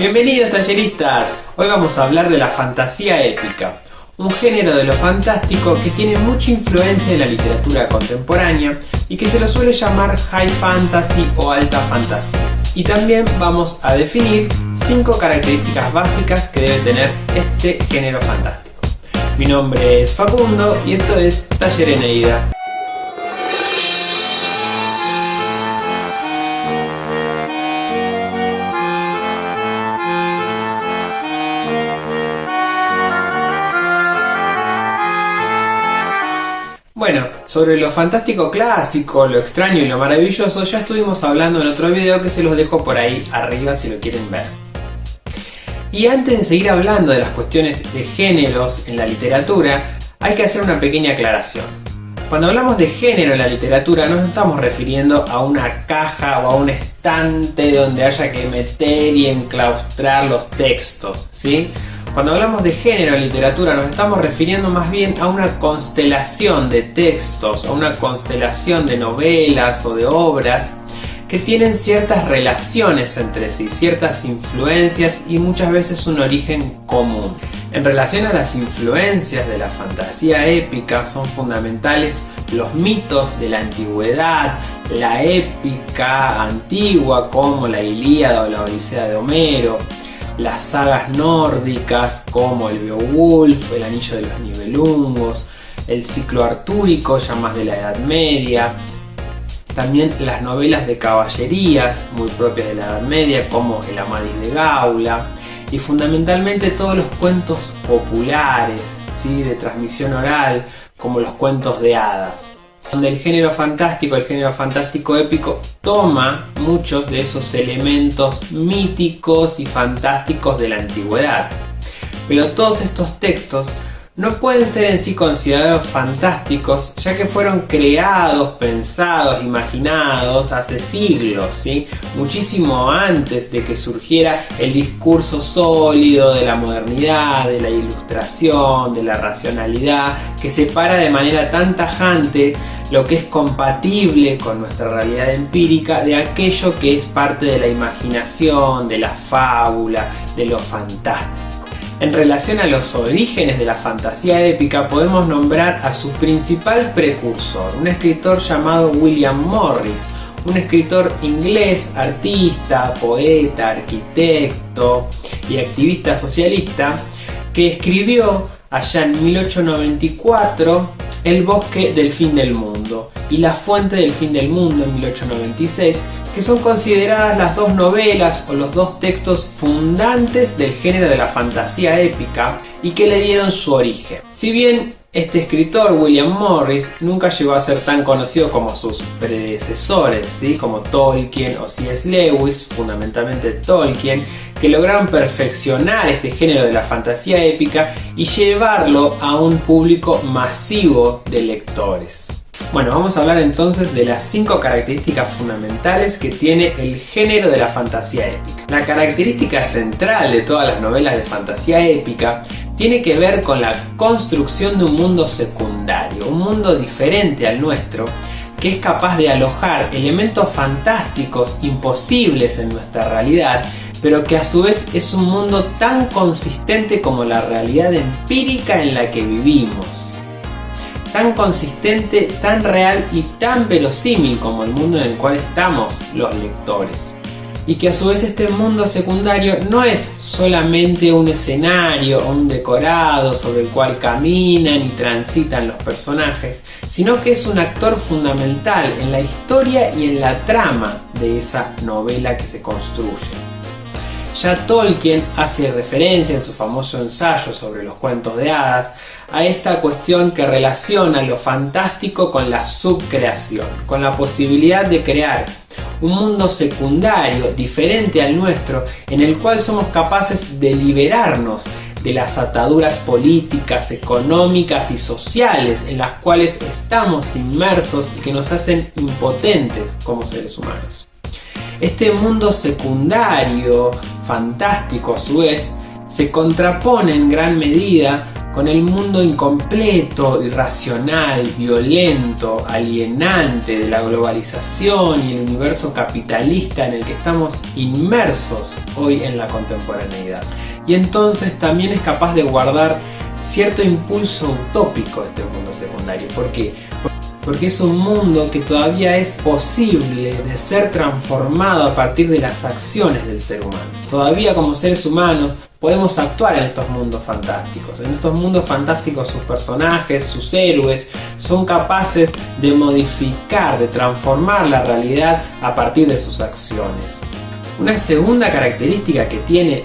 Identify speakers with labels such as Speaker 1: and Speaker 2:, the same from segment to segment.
Speaker 1: Bienvenidos talleristas, hoy vamos a hablar de la fantasía épica, un género de lo fantástico que tiene mucha influencia en la literatura contemporánea y que se lo suele llamar high fantasy o alta fantasía. Y también vamos a definir 5 características básicas que debe tener este género fantástico. Mi nombre es Facundo y esto es Taller Eneida. Bueno, sobre lo fantástico clásico, lo extraño y lo maravilloso ya estuvimos hablando en otro video que se los dejo por ahí arriba si lo quieren ver. Y antes de seguir hablando de las cuestiones de géneros en la literatura, hay que hacer una pequeña aclaración. Cuando hablamos de género en la literatura no nos estamos refiriendo a una caja o a un estante donde haya que meter y enclaustrar los textos, ¿sí? Cuando hablamos de género en literatura nos estamos refiriendo más bien a una constelación de textos, a una constelación de novelas o de obras que tienen ciertas relaciones entre sí, ciertas influencias y muchas veces un origen común. En relación a las influencias de la fantasía épica son fundamentales los mitos de la antigüedad, la épica antigua como la Ilíada o la Odisea de Homero, las sagas nórdicas como el Beowulf, el Anillo de los Nibelungos, el ciclo artúrico ya más de la Edad Media, también las novelas de caballerías muy propias de la Edad Media como el Amadís de Gaula y fundamentalmente todos los cuentos populares, ¿sí? De transmisión oral como los cuentos de hadas, donde el género fantástico épico toma muchos de esos elementos míticos y fantásticos de la antigüedad. Pero todos estos textos no pueden ser en sí considerados fantásticos, ya que fueron creados, pensados, imaginados hace siglos, ¿sí? Muchísimo antes de que surgiera el discurso sólido de la modernidad, de la ilustración, de la racionalidad, que separa de manera tan tajante lo que es compatible con nuestra realidad empírica de aquello que es parte de la imaginación, de la fábula, de lo fantástico. En relación a los orígenes de la fantasía épica podemos nombrar a su principal precursor, un escritor llamado William Morris, un escritor inglés, artista, poeta, arquitecto y activista socialista que escribió allá en 1894 El bosque del fin del mundo y La fuente del fin del mundo en 1896, que son consideradas las dos novelas o los dos textos fundantes del género de la fantasía épica y que le dieron su origen. Si bien este escritor, William Morris, nunca llegó a ser tan conocido como sus predecesores, ¿sí? Como Tolkien o C.S. Lewis, fundamentalmente Tolkien, que lograron perfeccionar este género de la fantasía épica y llevarlo a un público masivo de lectores. Bueno, vamos a hablar entonces de las 5 características fundamentales que tiene el género de la fantasía épica. La característica central de todas las novelas de fantasía épica tiene que ver con la construcción de un mundo secundario, un mundo diferente al nuestro, que es capaz de alojar elementos fantásticos imposibles en nuestra realidad, pero que a su vez es un mundo tan consistente como la realidad empírica en la que vivimos. Tan consistente, tan real y tan verosímil como el mundo en el cual estamos los lectores. Y que a su vez este mundo secundario no es solamente un escenario o un decorado sobre el cual caminan y transitan los personajes, sino que es un actor fundamental en la historia y en la trama de esa novela que se construye. Ya Tolkien hace referencia en su famoso ensayo sobre los cuentos de hadas a esta cuestión que relaciona lo fantástico con la subcreación, con la posibilidad de crear un mundo secundario diferente al nuestro en el cual somos capaces de liberarnos de las ataduras políticas, económicas y sociales en las cuales estamos inmersos y que nos hacen impotentes como seres humanos. Este mundo secundario, fantástico a su vez, se contrapone en gran medida con el mundo incompleto, irracional, violento, alienante de la globalización y el universo capitalista en el que estamos inmersos hoy en la contemporaneidad. Y entonces también es capaz de guardar cierto impulso utópico este mundo secundario. ¿Por qué? Porque es un mundo que todavía es posible de ser transformado a partir de las acciones del ser humano. Todavía como seres humanos podemos actuar en estos mundos fantásticos. En estos mundos fantásticos sus personajes, sus héroes, son capaces de modificar, de transformar la realidad a partir de sus acciones. Una segunda característica que tiene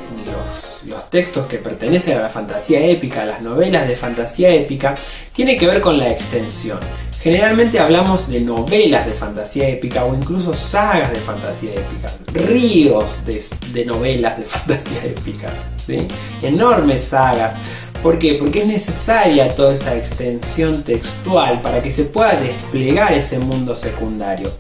Speaker 1: los textos que pertenecen a la fantasía épica, las novelas de fantasía épica, tiene que ver con la extensión. Generalmente hablamos de novelas de fantasía épica o incluso sagas de fantasía épica, ríos de novelas de fantasía épicas, ¿sí? Enormes sagas. ¿Por qué? Porque es necesaria toda esa extensión textual para que se pueda desplegar ese mundo secundario,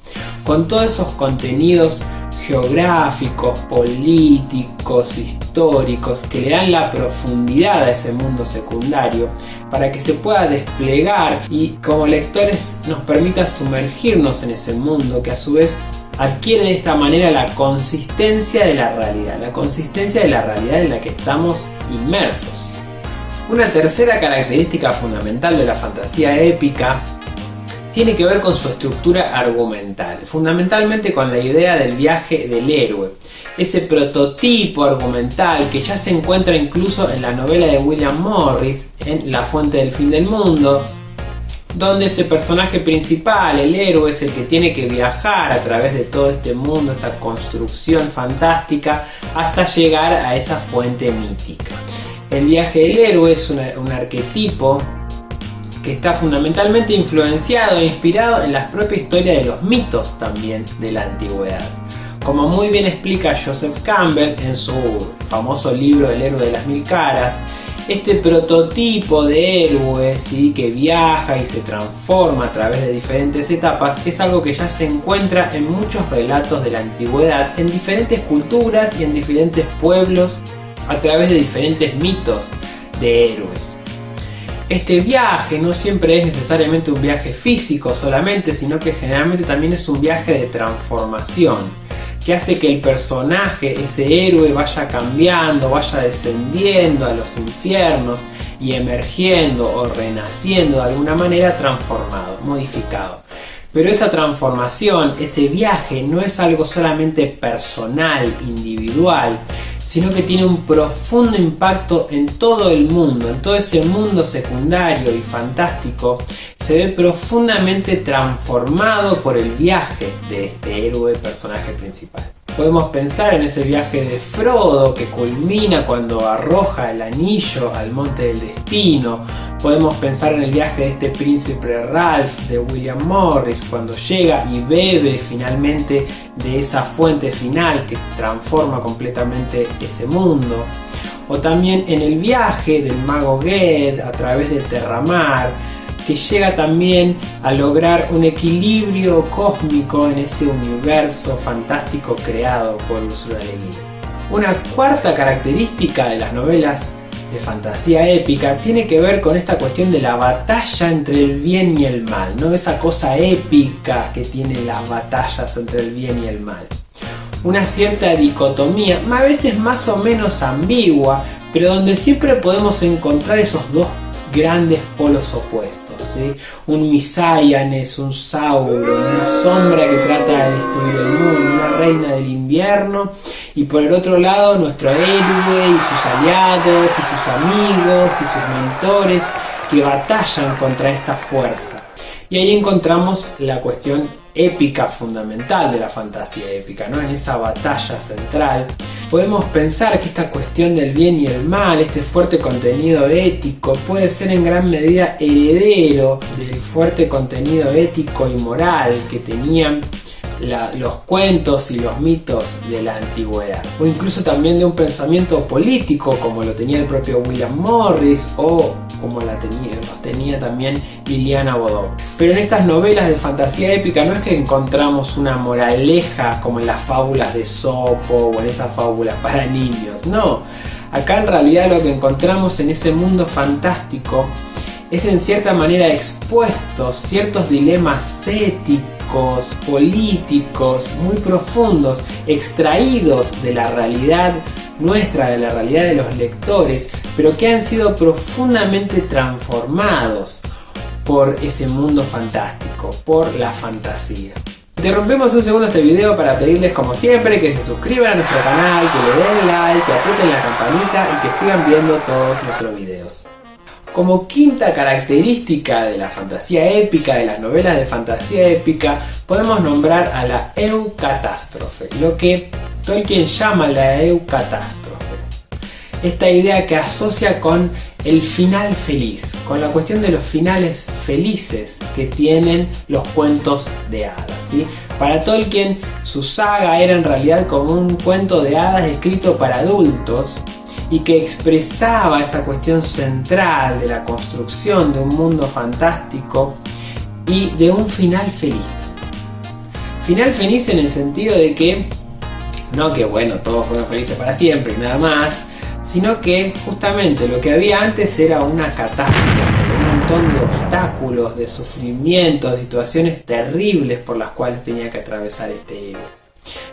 Speaker 1: con todos esos contenidos geográficos, políticos, históricos, que le dan la profundidad a ese mundo secundario para que se pueda desplegar y como lectores nos permita sumergirnos en ese mundo que a su vez adquiere de esta manera la consistencia de la realidad en la que estamos inmersos. Una tercera característica fundamental de la fantasía épica tiene que ver con su estructura argumental, fundamentalmente con la idea del viaje del héroe, ese prototipo argumental que ya se encuentra incluso en la novela de William Morris, en La fuente del fin del mundo, donde ese personaje principal, el héroe, es el que tiene que viajar a través de todo este mundo, esta construcción fantástica, hasta llegar a esa fuente mítica. El viaje del héroe es un arquetipo que está fundamentalmente influenciado e inspirado en la propia historia de los mitos también de la antigüedad. Como muy bien explica Joseph Campbell en su famoso libro El héroe de las mil caras, este prototipo de héroe, ¿sí?, que viaja y se transforma a través de diferentes etapas, es algo que ya se encuentra en muchos relatos de la antigüedad, en diferentes culturas y en diferentes pueblos, a través de diferentes mitos de héroes. Este viaje no siempre es necesariamente un viaje físico solamente, sino que generalmente también es un viaje de transformación, que hace que el personaje, ese héroe, vaya cambiando, vaya descendiendo a los infiernos y emergiendo o renaciendo de alguna manera transformado, modificado. Pero esa transformación, ese viaje, no es algo solamente personal, individual, sino que tiene un profundo impacto en todo el mundo, en todo ese mundo secundario y fantástico. Se ve profundamente transformado por el viaje de este héroe, personaje principal. Podemos pensar en ese viaje de Frodo que culmina cuando arroja el anillo al monte del destino. Podemos pensar en el viaje de este príncipe Ralph de William Morris cuando llega y bebe finalmente de esa fuente final que transforma completamente ese mundo. O también en el viaje del mago Ged a través de Terramar, que llega también a lograr un equilibrio cósmico en ese universo fantástico creado por Ursula Le Guin. Una cuarta característica de las novelas de fantasía épica tiene que ver con esta cuestión de la batalla entre el bien y el mal, ¿no? Esa cosa épica que tienen las batallas entre el bien y el mal. Una cierta dicotomía, a veces más o menos ambigua, pero donde siempre podemos encontrar esos dos grandes polos opuestos, ¿sí? Un Misaianes, un Sauron, una sombra que trata de destruir el mundo, una reina del invierno, y por el otro lado nuestro héroe y sus aliados y sus amigos y sus mentores que batallan contra esta fuerza. Y ahí encontramos la cuestión épica fundamental de la fantasía épica, ¿no? En esa batalla central podemos pensar que esta cuestión del bien y el mal, este fuerte contenido ético, puede ser en gran medida heredero del fuerte contenido ético y moral que tenían los cuentos y los mitos de la antigüedad, o incluso también de un pensamiento político como lo tenía el propio William Morris o como los tenía también Liliana Bodó. Pero en estas novelas de fantasía épica no es que encontramos una moraleja como en las fábulas de Esopo o en esas fábulas para niños, no. Acá en realidad lo que encontramos en ese mundo fantástico es en cierta manera expuestos ciertos dilemas éticos, políticos, muy profundos, extraídos de la realidad nuestra, de la realidad de los lectores, pero que han sido profundamente transformados por ese mundo fantástico, por la fantasía. Interrumpimos un segundo este video para pedirles, como siempre, que se suscriban a nuestro canal, que le den like, que aprieten la campanita y que sigan viendo todos nuestros videos. Como quinta característica de la fantasía épica, de las novelas de fantasía épica, podemos nombrar a la eucatástrofe, lo que Tolkien llama la eucatástrofe. Esta idea que asocia con el final feliz, con la cuestión de los finales felices que tienen los cuentos de hadas, ¿sí? Para Tolkien, su saga era en realidad como un cuento de hadas escrito para adultos y que expresaba esa cuestión central de la construcción de un mundo fantástico y de un final feliz. Final feliz en el sentido de que, no que bueno, todos fueron felices para siempre y nada más, sino que justamente lo que había antes era una catástrofe, un montón de obstáculos, de sufrimientos, de situaciones terribles por las cuales tenía que atravesar este héroe.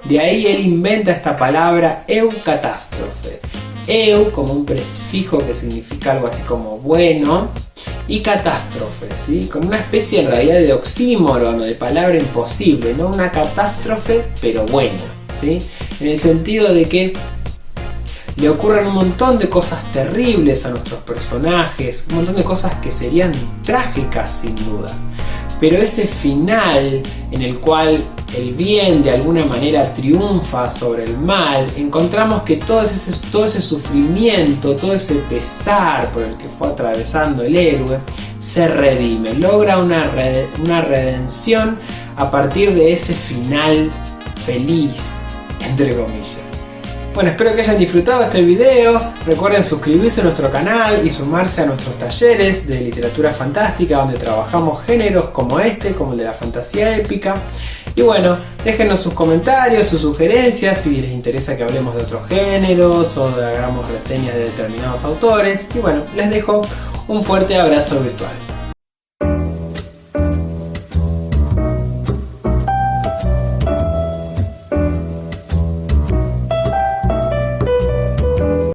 Speaker 1: De ahí él inventa esta palabra eucatástrofe. Eu como un prefijo que significa algo así como bueno, y catástrofe, ¿sí? Como una especie en realidad de oxímoron o de palabra imposible, no una catástrofe pero buena, ¿sí? En el sentido de que le ocurren un montón de cosas terribles a nuestros personajes, un montón de cosas que serían trágicas sin dudas, pero ese final en el cual el bien de alguna manera triunfa sobre el mal, encontramos que todo ese sufrimiento, todo ese pesar por el que fue atravesando el héroe, se redime, logra una redención a partir de ese final feliz, entre comillas. Bueno, espero que hayan disfrutado este video. Recuerden suscribirse a nuestro canal y sumarse a nuestros talleres de literatura fantástica, donde trabajamos géneros como este, como el de la fantasía épica. Y bueno, déjenos sus comentarios, sus sugerencias, si les interesa que hablemos de otros géneros o hagamos reseñas de determinados autores. Y bueno, les dejo un fuerte abrazo virtual.